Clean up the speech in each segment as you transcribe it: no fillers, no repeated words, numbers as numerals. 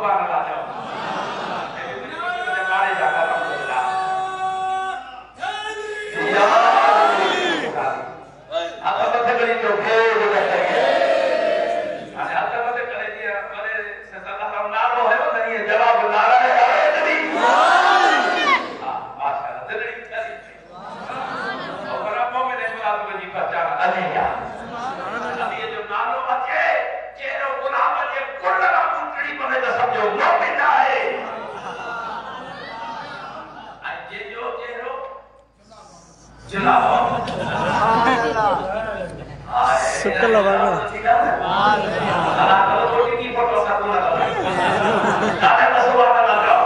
सुभान अल्लाह जाओ मारे जाकर अल्हम्दुलिल्लाह या आता मत गली जो भेड़ लगता है अरे आता मत करे दिया मारे से सल्लल्लाहु नारो है वो नहीं जवाब नारा है नबी हां माशाअल्लाह दिली करी और रब्बों में ने बात को जी पहचान अली या अली जो नारो अचे चेहरो गुलाम अचे कुल्ला मुंडड़ी बने तो समझो मोमिन है अजे जो चेहरो जलाओ शुक्र लगा अल्लाह तो छोटी की फोटो सब लगा अरे सुभान अल्लाह जाओ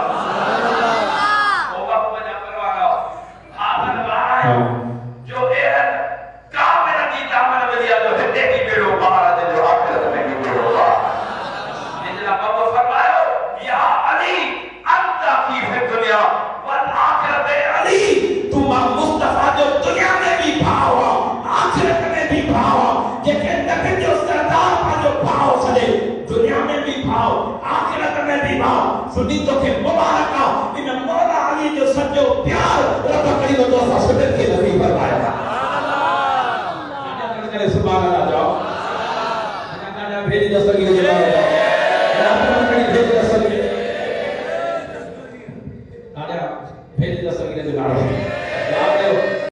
होगा मजा करवाओ आखिर भाई जो एहन कामिल की दामन मिलिया जो हिते की बेड़ो बाहर दे जो आखिरत में की बेड़ो जितना बाबा फरमायो या अली अंता की फिर दुनिया वल आखिरत अली तुम मुस्तफा जो दुनिया में भी भाव आखिरत में भी भाव जेके नबी जो सरदार जो भाव सदे दुनिया में भी भाव आखिरत में भी भाव सुनी तो के मुबारक इन मौला अली जो सजो प्यार रब करीम तो सदे के नबी फरमाया सुभान करे सुभान अल्लाह जाओ ना भेज दस्तगी जवाब ना भेज दस्तगी